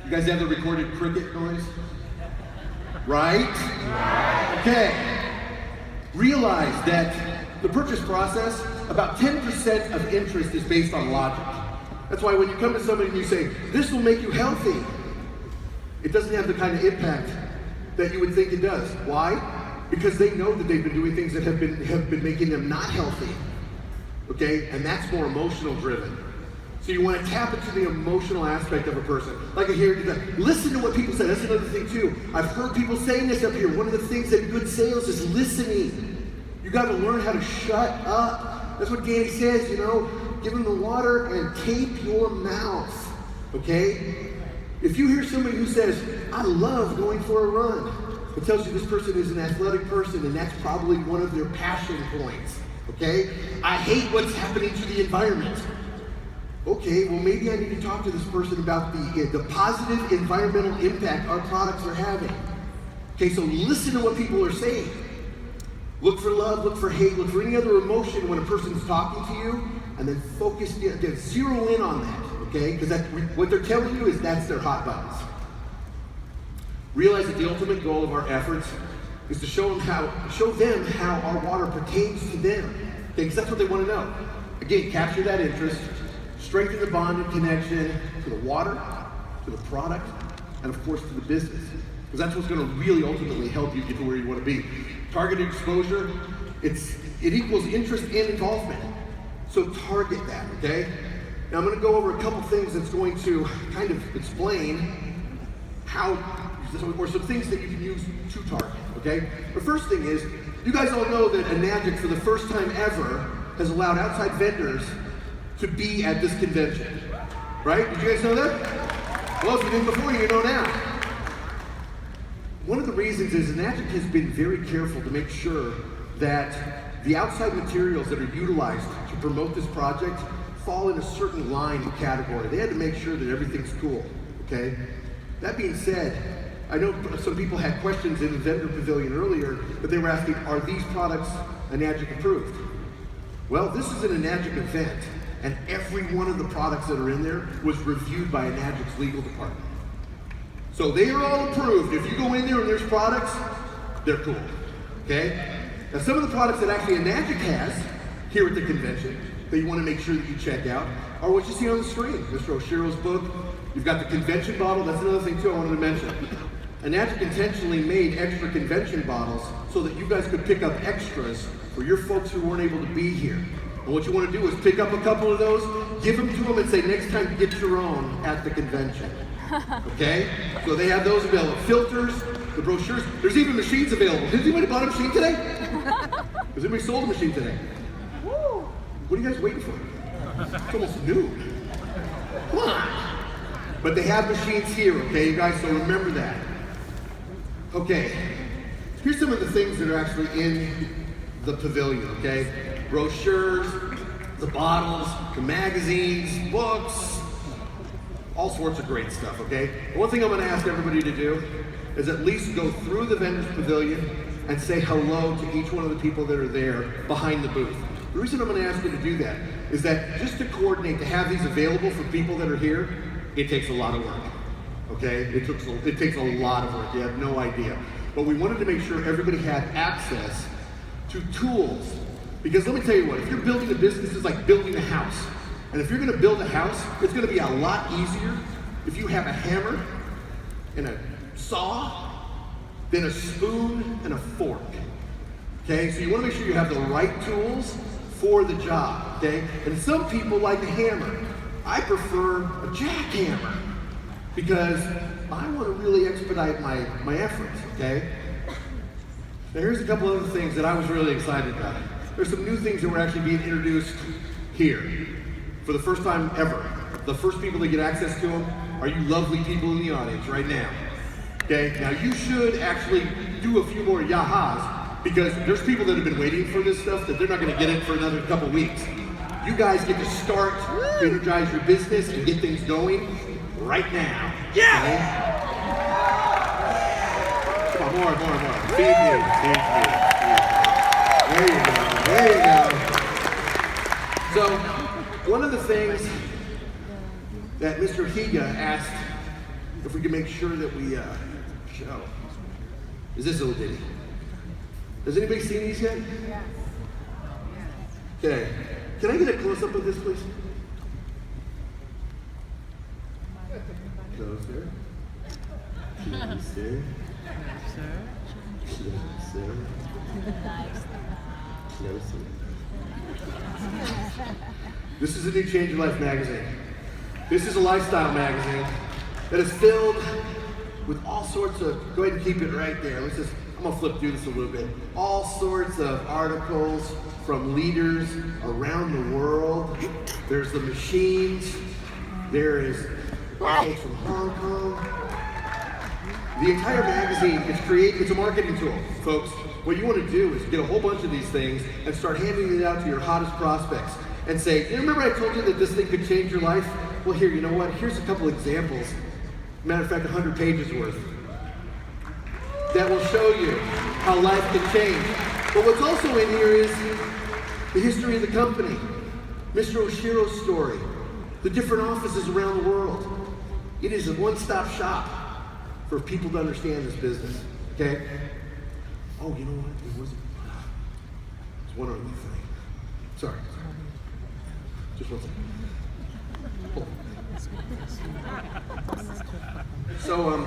You guys have the recorded cricket noise? Right? Okay. Realize that the purchase process, about 10% of interest is based on logic. That's why when you come to somebody and you say, this will make you healthy, it doesn't have the kind of impact that you would think it does. Why? Because they know that they've been doing things that have been making them not healthy. Okay? And that's more emotional driven. So you want to tap into the emotional aspect of a person. Like I hear today, listen to what people say. That's another thing too. I've heard people saying this up here. One of the things that good sales is listening. You got to learn how to shut up. That's what Danny says, give them the water and tape your mouth. Okay? If you hear somebody who says, I love going for a run, it tells you this person is an athletic person, and that's probably one of their passion points. Okay? I hate what's happening to the environment. Okay, well maybe I need to talk to this person about the positive environmental impact our products are having. Okay, so listen to what people are saying. Look for love, look for hate, look for any other emotion when a person's talking to you, and then focus, zero in on that, okay? Because what they're telling you is that's their hot buttons. Realize that the ultimate goal of our efforts is to show them how our water pertains to them, okay? Because that's what they want to know. Again, capture that interest, strengthen the bond and connection to the water, to the product, and of course to the business. Because that's what's going to really ultimately help you get to where you want to be. Targeted exposure, it equals interest and involvement. So target that, okay? Now I'm going to go over a couple things that's going to kind of explain how, or some things that you can use to target, okay? The first thing is, you guys all know that Enagic, for the first time ever, has allowed outside vendors to be at this convention, right? Did you guys know that? Well, if you didn't before, you know now. One of the reasons is Enagic has been very careful to make sure that the outside materials that are utilized to promote this project fall in a certain line and category. They had to make sure that everything's cool, okay? That being said, I know some people had questions in the vendor pavilion earlier, but they were asking, are these products Enagic approved? Well, this is an Enagic event, and every one of the products that are in there was reviewed by Enagic's legal department. So they are all approved. If you go in there and there's products, they're cool, okay? Now some of the products that actually Enagic has here at the convention that you want to make sure that you check out are what you see on the screen. Mr. Oshiro's book. You've got the convention bottle. That's another thing too I wanted to mention. Enagic intentionally made extra convention bottles so that you guys could pick up extras for your folks who weren't able to be here. And what you want to do is pick up a couple of those, give them to them, and say, next time get your own at the convention. Okay? So they have those available. Filters, the brochures. There's even machines available. Has anybody bought a machine today? Has anybody sold a machine today? Woo! What are you guys waiting for? It's almost noon. Come on. But they have machines here, okay, you guys? So remember that. Okay. Here's some of the things that are actually in the pavilion, okay? Brochures, the bottles, the magazines, books, all sorts of great stuff, okay? And one thing I'm going to ask everybody to do is at least go through the vendor's pavilion and say hello to each one of the people that are there behind the booth. The reason I'm going to ask you to do that is that just to coordinate, to have these available for people that are here, it takes a lot of work, okay? It takes a lot of work, you have no idea. But we wanted to make sure everybody had access to tools. Because let me tell you what, if you're building a business, it's like building a house. And if you're going to build a house, it's going to be a lot easier if you have a hammer and a saw than a spoon and a fork. Okay, so you want to make sure you have the right tools for the job, okay? And some people like a hammer. I prefer a jackhammer because I want to really expedite my efforts, okay? Now here's a couple other things that I was really excited about. There's some new things that were actually being introduced here for the first time ever. The first people that get access to them are you lovely people in the audience right now. Okay, now you should actually do a few more yahas because there's people that have been waiting for this stuff that they're not going to get it for another couple weeks. You guys get to start to energize your business and get things going right now. Yeah! Okay? Come on, more. Feed me. There you go. So, one of the things that Mr. Higa asked if we could make sure that we show is this little ditty. Has anybody seen these yet? Yes. Okay. Can I get a close-up of this, please? Closer. Closer. Closer. This is a new Change Your Life magazine. This is a lifestyle magazine that is filled with all sorts of, go ahead and keep it right there. I'm gonna flip through this a little bit. All sorts of articles from leaders around the world. There's the machines. There is folks from Hong Kong. The entire magazine it's a marketing tool, folks. What you want to do is get a whole bunch of these things and start handing it out to your hottest prospects and say, you remember I told you that this thing could change your life? Well, here, you know what? Here's a couple examples. Matter of fact, 100 pages worth. That will show you how life can change. But what's also in here is the history of the company, Mr. Oshiro's story, the different offices around the world. It is a one-stop shop for people to understand this business, okay? Oh, you know what? It wasn't. It's one other thing. Sorry. Just one second. Hold on. So,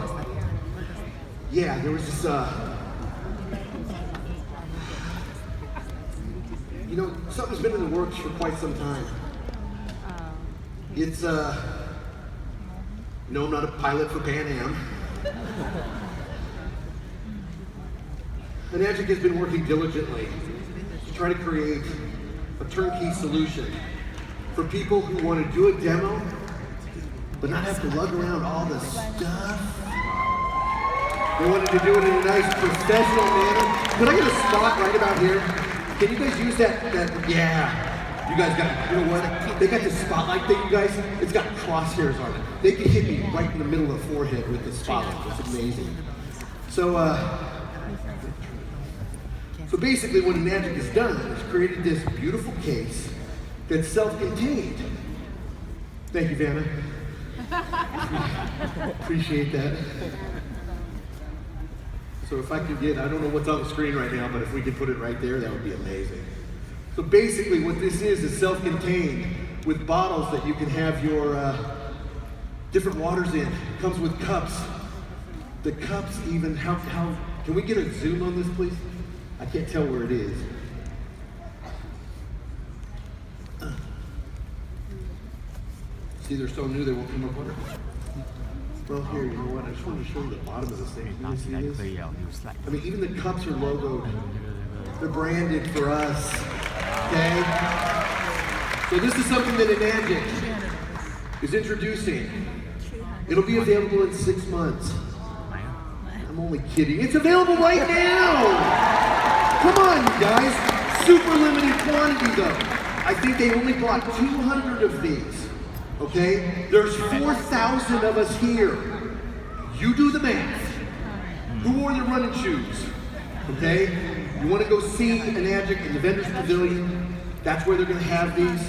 yeah, there was this, you know, something's been in the works for quite some time. It's, no, I'm not a pilot for Pan Am. Enagic has been working diligently to try to create a turnkey solution for people who want to do a demo, but not have to lug around all the stuff. They wanted to do it in a nice professional manner. Could I get a spot right about here? Can you guys use that, yeah. You guys got, you know what? They got this spotlight thing, you guys. It's got crosshairs on it. They can hit me right in the middle of the forehead with the spotlight. It's amazing. So basically what Enagic has done is created this beautiful case that's self-contained. Thank you, Vanna. Appreciate that. So if I could get, I don't know what's on the screen right now, but if we could put it right there, that would be amazing. So basically what this is self-contained with bottles that you can have your different waters in. It comes with cups. The cups even, how, can we get a zoom on this, please? I can't tell where it is. See, they're so new they won't come up with it. Well, here, you know what? I just want to show you the bottom of this thing. Can you see this? I mean, even the cups are logoed. They're branded for us. Okay? So this is something that Enagic is introducing. It'll be available in 6 months. I'm only kidding. It's available right now! Come on, you guys. Super limited quantity, though. I think they only bought 200 of these. Okay? There's 4,000 of us here. You do the math. Who wore their running shoes? Okay? You want to go see Enagic in the Vendors Pavilion? That's where they're going to have these.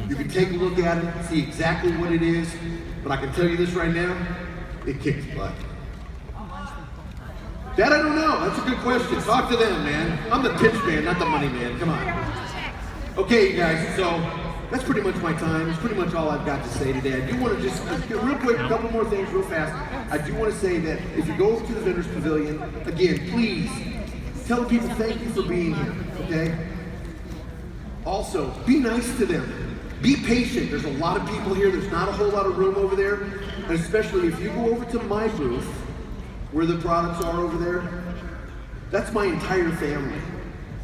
You can take a look at it, see exactly what it is. But I can tell you this right now, it kicks butt. That I don't know. That's a good question. Talk to them, man. I'm the pitch man, not the money man. Come on. Okay, you guys, so that's pretty much my time. It's pretty much all I've got to say today. I do want to just, real quick, a couple more things real fast. I do want to say that if you go to the Vendors Pavilion, again, please, tell the people thank you for being here, okay? Also, be nice to them. Be patient. There's a lot of people here. There's not a whole lot of room over there. And especially if you go over to my booth, where the products are over there, that's my entire family.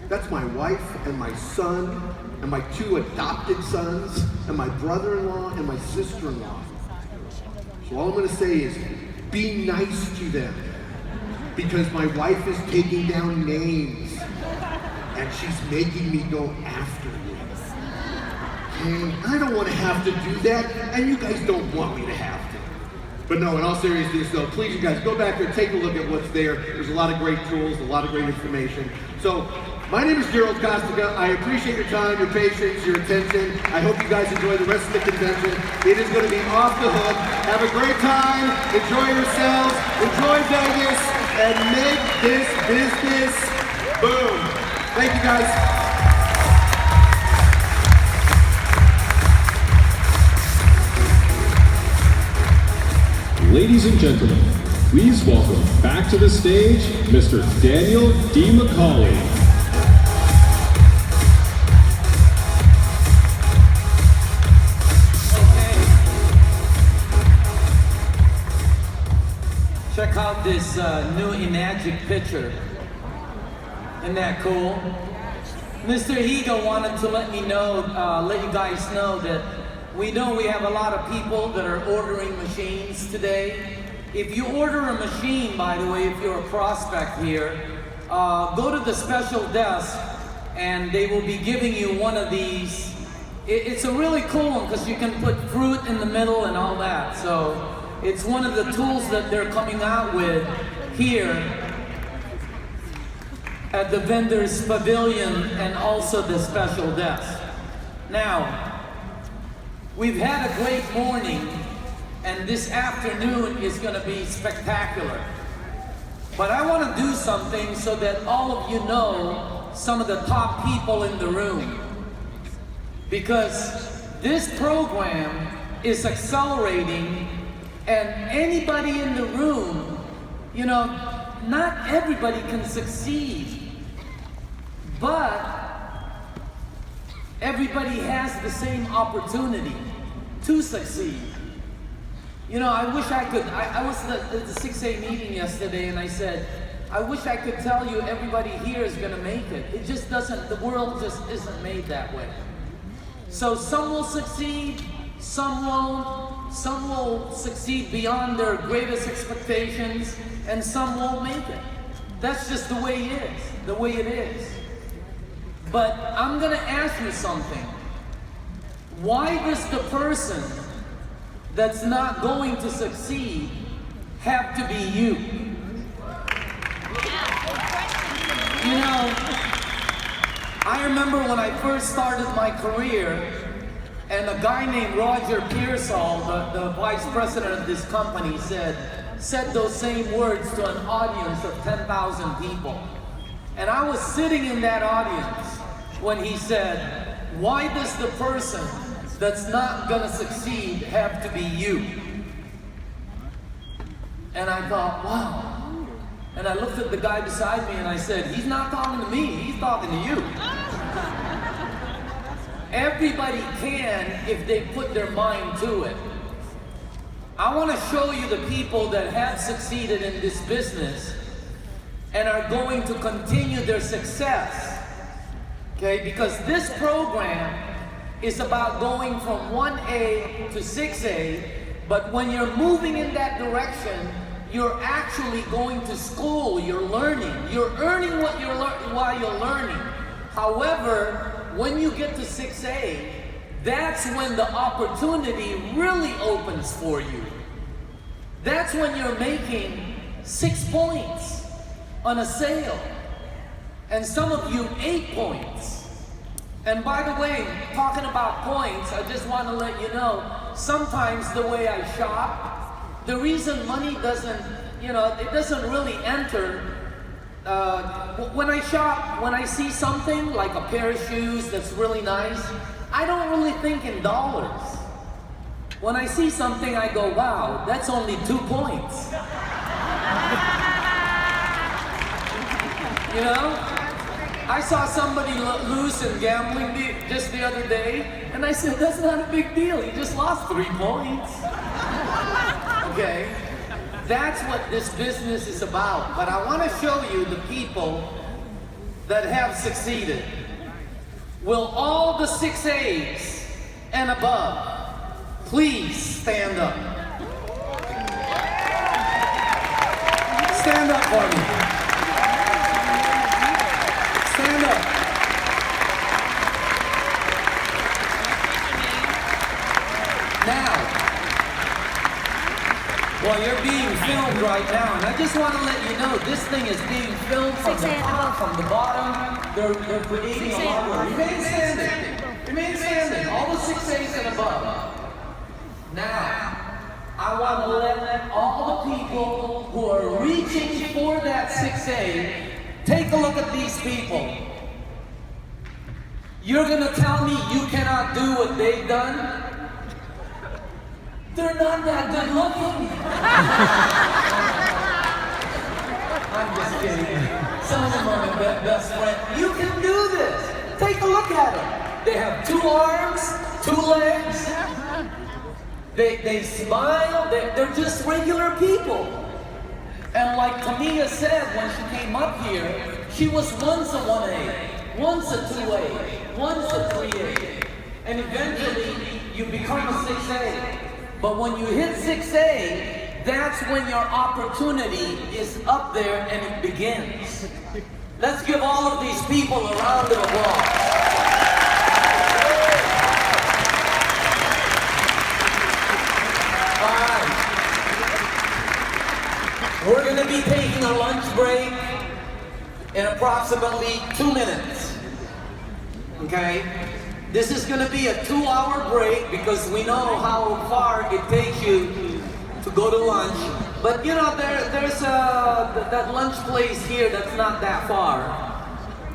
That's my wife and my son and my 2 adopted sons and my brother-in-law and my sister-in-law. So all I'm going to say is be nice to them because my wife is taking down names and she's making me go after you. Okay? I don't want to have to do that and you guys don't want me to have to. But no, in all seriousness though, please you guys go back there, take a look at what's there. There's a lot of great tools, a lot of great information. So, my name is Gerald Costiga. I appreciate your time, your patience, your attention. I hope you guys enjoy the rest of the convention. It is going to be off the hook. Have a great time, enjoy yourselves, enjoy Vegas, and make this business boom. Thank you guys. Ladies and gentlemen, please welcome back to the stage, Mr. Daniel D. McCauley. Check out this new Enagic picture. Isn't that cool? Mr. Higa wanted to let you guys know that we know we have a lot of people that are ordering machines today. If you order a machine, by the way, if you're a prospect here, go to the special desk and they will be giving you one of these. It's a really cool one because you can put fruit in the middle and all that. So it's one of the tools that they're coming out with here. at the vendor's pavilion and also the special desk. Now, we've had a great morning, and this afternoon is going to be spectacular. But I want to do something so that all of you know some of the top people in the room. Because this program is accelerating, and anybody in the room, you know, not everybody can succeed, but everybody has the same opportunity to succeed. You know, I wish I could, I was at the 6A meeting yesterday, and I said, I wish I could tell you everybody here is gonna make it. It just doesn't, the world just isn't made that way. So some will succeed, some won't. Some will succeed beyond their greatest expectations, and some won't make it. That's just the way it is, But I'm gonna ask you something. Why does the person that's not going to succeed have to be you? You know, I remember when I first started my career, and a guy named Roger Pearsall, the vice president of this company, said those same words to an audience of 10,000 people. And I was sitting in that audience when he said, why does the person that's not gonna succeed have to be you? And I thought, wow. And I looked at the guy beside me and I said, he's not talking to me, he's talking to you. Everybody can if they put their mind to it. I want to show you the people that have succeeded in this business and are going to continue their success. Okay, because this program is about going from 1A to 6A, but when you're moving in that direction, you're actually going to school, you're learning, you're earning what you're while you're learning. However, when you get to 6A, that's when the opportunity really opens for you. That's when you're making 6 points on a sale, and some of you 8 points. And by the way, talking about points, I just want to let you know, sometimes the way I shop, the reason money doesn't, you know, it doesn't really enter. When I shop, when I see something like a pair of shoes that's really nice, I don't really think in dollars. When I see something, I go, wow, that's only 2 points. You know? I saw somebody lose in gambling just the other day, and I said, that's not a big deal. He just lost 3 points. Okay? That's what this business is about. But I want to show you the people that have succeeded. Will all the 6As and above please stand up? Stand up for me. Stand up. Now, well, you're being filmed right now, and I just want to let you know this thing is being filmed from the top, from the bottom. They're creating a lot of. Remain standing. Remain standing. All the 6As and above. Now, I want to let all the people who are reaching for that 6A take a look at these people. You're going to tell me you cannot do what they've done? They're not that good looking. I'm just kidding. Some of them are my best friend. You can do this. Take a look at them. They have 2 arms, 2 legs. They smile. They're just regular people. And like Tamia said when she came up here, she was once a 1A, once a 2A, once a 3A. And eventually you become a 6A. But when you hit 6A, that's when your opportunity is up there and it begins. Let's give all of these people a round of applause. All right. We're going to be taking a lunch break in approximately approximately 2 minutes. Okay? This is going to be a 2-hour break because we know how far it takes you to go to lunch. But you know, there's that lunch place here that's not that far.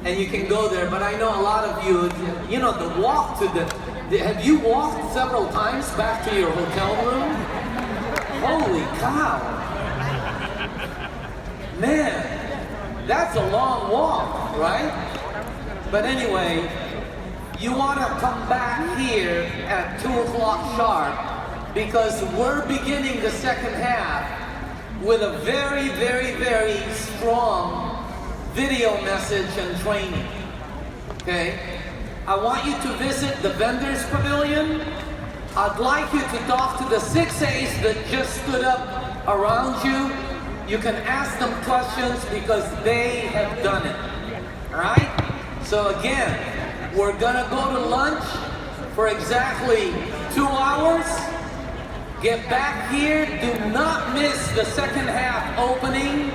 And you can go there, but I know a lot of you, you know, the walk to have you walked several times back to your hotel room? Holy cow. Man, that's a long walk, right? But anyway, you want to come back here at 2 o'clock sharp because we're beginning the second half with a very, very, very strong video message and training. Okay? I want you to visit the vendors pavilion. I'd like you to talk to the 6As that just stood up around you. You can ask them questions because they have done it. Alright? So again, we're gonna go to lunch for exactly 2 hours. Get back here. Do not miss the second half opening.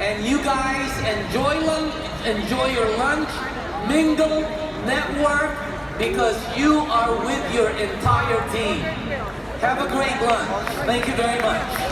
And you guys enjoy your lunch, mingle, network, because you are with your entire team. Have a great lunch. Thank you very much.